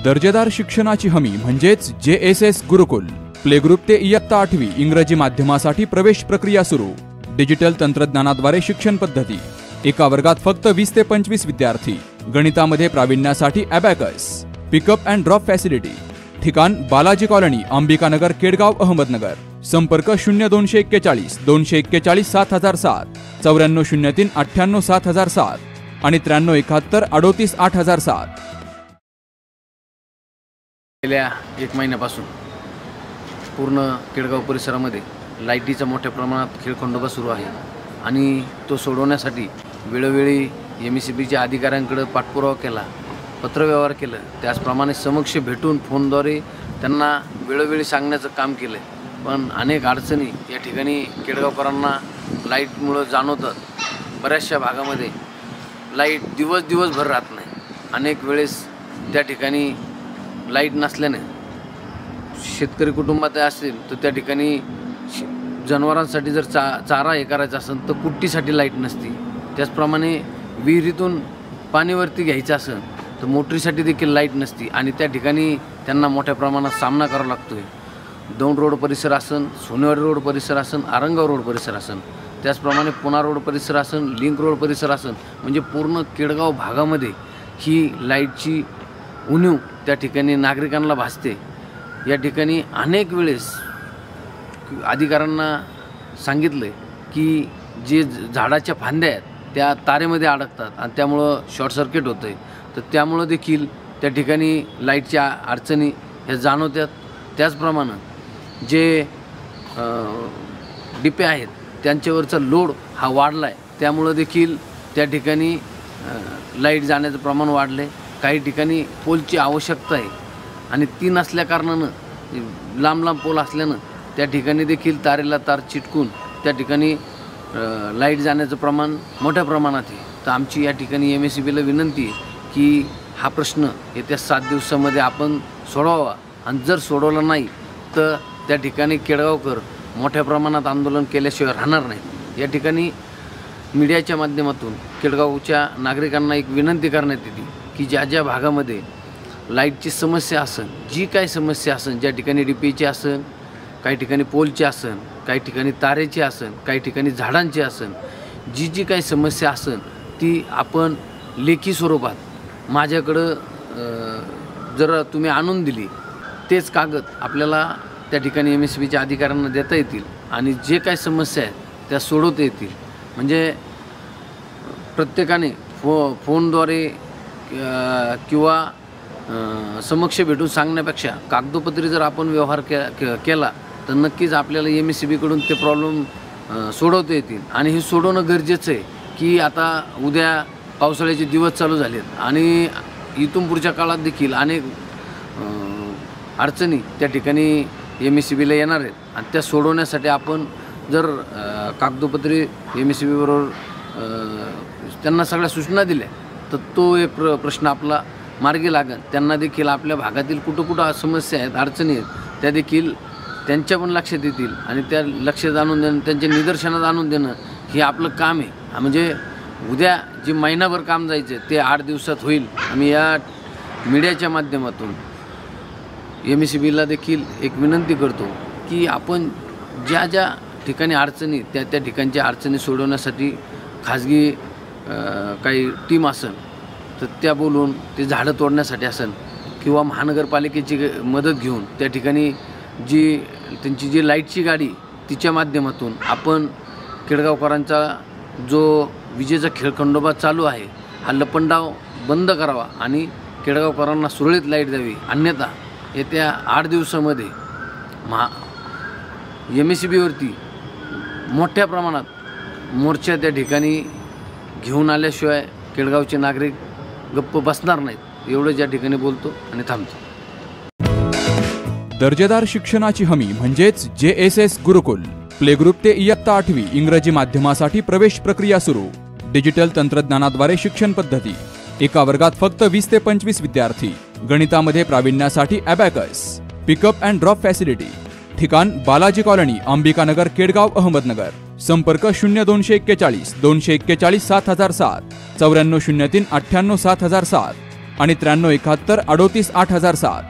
दर्जेदार शिक्षणाची हमी म्हणजेच JSS गुरुकुल। प्ले ग्रुप ते इयत्ता 8वी इंग्रजी माध्यमासाठी प्रवेश प्रक्रिया सुरू। डिजिटल तंत्रज्ञानाद्वारे शिक्षण पद्धती। एका वर्गात फक्त 20 ते 25 विद्यार्थी। गणितामध्ये प्रावीण्यासाठी abacus. Pickup and drop facility. ठिकाण बालाजी कॉलनी, अंबिकानगर, केडगाव, अहमदनगर। संपर्क 0241 241 7007, 9403 98 7007 आणि 9371 38 8007। गेल्या 1 महिन्यापासून पूर्ण केडगाव परिसरामध्ये लाईटीचा मोठ्या प्रमाणात खेळखंडोबा सुरू आहे आणि तो सोडवण्यासाठी वेळोवेळी MECBच्या अधिकाऱ्यांकडे पाठपुरावा केला, पत्रव्यवहार केलं, त्याचप्रमाणे समक्ष भेटून फोनद्वारे त्यांना वेळोवेळी सांगण्याचं काम केलं। पण अनेक अडचणी या ठिकाणी केडगावकरांना लाईटमुळं जाणवतात। बऱ्याचशा भागामध्ये लाईट दिवसभर राहत नाही। अनेक वेळेस त्या ठिकाणी लाईट नसल्याने शेतकरी कुटुंबात असेल तर त्या ठिकाणी जनावरांसाठी जर चारा हे करायचा असेल तर कुट्टीसाठी लाईट नसती। त्याचप्रमाणे विहिरीतून पाणीवरती घ्यायचं असेल तर मोटरीसाठी देखील लाईट नसती आणि त्या ठिकाणी त्यांना मोठ्या प्रमाणात सामना करावा लागतो आहे। दौंड रोड परिसर असेल, सोनेवाडी रोड परिसर असेल, आरंगाव रोड परिसर असेल, त्याचप्रमाणे पुणा रोड परिसर असेल, लिंक रोड परिसर असेल, म्हणजे पूर्ण केडगाव भागामध्ये ही लाईटची उणीव त्या ठिकाणी नागरिकांना भासते। या ठिकाणी अनेक वेळेस अधिकाऱ्यांना सांगितलं की जे झाडाच्या फांद्या आहेत त्या तारेमध्ये अडकतात आणि त्यामुळं शॉर्ट सर्किट होतं आहे, तर त्यामुळं देखील त्या ठिकाणी लाईटच्या अडचणी ह्या जाणवतात। त्याचप्रमाणे जे डिपे आहेत त्यांच्यावरचा लोड हा वाढला आहे, त्यामुळं देखील त्या ठिकाणी लाईट जाण्याचं प्रमाण वाढलं आहे। काही ठिकाणी पोलची आवश्यकता आहे आणि ती नसल्याकारणानं लांब पोल असल्यानं त्या ठिकाणी देखील तारेला तार चिटकून त्या ठिकाणी लाईट जाण्याचं प्रमाण मोठ्या प्रमाणात आहे। तर आमची या ठिकाणी MECBला विनंती आहे की हा प्रश्न येत्या 7 दिवसामध्ये आपण सोडवावा आणि जर सोडवला नाही तर त्या ठिकाणी केडगावकर मोठ्या प्रमाणात आंदोलन केल्याशिवाय राहणार नाही। या ठिकाणी मीडियाच्या माध्यमातून केडगावच्या नागरिकांना एक विनंती करण्यात येते की ज्या ज्या भागामध्ये लाईटची समस्या असेल, जी काही समस्या असेल, ज्या ठिकाणी डिपीची असेल, काही ठिकाणी पोलची असेल, काही ठिकाणी तारेची असेल, काही ठिकाणी झाडांची असेल, जी काही समस्या असेल ती आपण लेखी स्वरूपात माझ्याकडं जर तुम्ही आणून दिली तेच कागद आपल्याला त्या ठिकाणी MECBच्या अधिकाऱ्यांना देता येतील आणि जे काही समस्या आहेत त्या सोडवता येतील। म्हणजे प्रत्येकाने फोनद्वारे किंवा समक्ष भेटून सांगण्यापेक्षा कागदोपत्री जर आपण व्यवहार केला तर नक्कीच आपल्याला MECBकडून ते प्रॉब्लेम सोडवता येतील आणि हे सोडवणं गरजेचं आहे की आता उद्या पावसाळ्याचे दिवस चालू झालेत आणि इथून पुढच्या काळात देखील अनेक अडचणी त्या ठिकाणी MECBला येणार आहेत आणि त्या सोडवण्यासाठी आपण जर कागदोपत्री MECB बरोबर त्यांना सगळ्या सूचना दिल्या तर तो एक प्रश्न आपला मार्गी लागेल। त्यांना देखील आपल्या भागातील कुठं समस्या आहेत, अडचणी आहेत, त्या देखील त्यांच्या पण लक्षात येतील आणि त्या लक्षात आणून देणं, त्यांच्या निदर्शनात आणून देणं हे आपलं काम आहे। म्हणजे उद्या जे महिनाभर काम जायचं ते 8 दिवसात होईल। आम्ही या मीडियाच्या माध्यमातून MECBला देखील एक विनंती करतो की आपण ज्या ज्या ठिकाणी अडचणी त्या ठिकाणच्या अडचणी सोडवण्यासाठी खाजगी काही टीम असेल तर त्या बोलून ते झाडं तोडण्यासाठी असेल किंवा महानगरपालिकेची मदत घेऊन त्या ठिकाणी त्यांची जी लाईटची गाडी तिच्या माध्यमातून आपण केडगावकरांचा जो विजेचा खेळखंडोबा चालू आहे हा लपंडाव बंद करावा आणि केडगावकरांना सुरळीत लाईट द्यावी। अन्यथा येत्या 8 दिवसामध्ये MECBवरती मोठ्या प्रमाणात मोर्चा त्या ठिकाणी घेऊन आल्याशिवाय केडगावचे नागरिक गप्प बसणार नाहीत। एवढं ज्या ठिकाणी बोलतो आणि थांबतो। दर्जेदार शिक्षणाची हमी म्हणजेच JSS गुरुकुल। प्ले ग्रुप ते इयत्ता 8वी इंग्रजी माध्यमासाठी प्रवेश प्रक्रिया सुरू। डिजिटल तंत्रज्ञानाद्वारे शिक्षण पद्धती। एका वर्गात फक्त 20 ते 25 विद्यार्थी। गणितामध्ये प्रावीण्यासाठी abacus. Pickup and drop facility. ठिकाण बालाजी कॉलनी, अंबिकानगर, केडगाव, अहमदनगर। संपर्क 0241 241 7007, 9403 98 7007 आणि 9371 38 8007.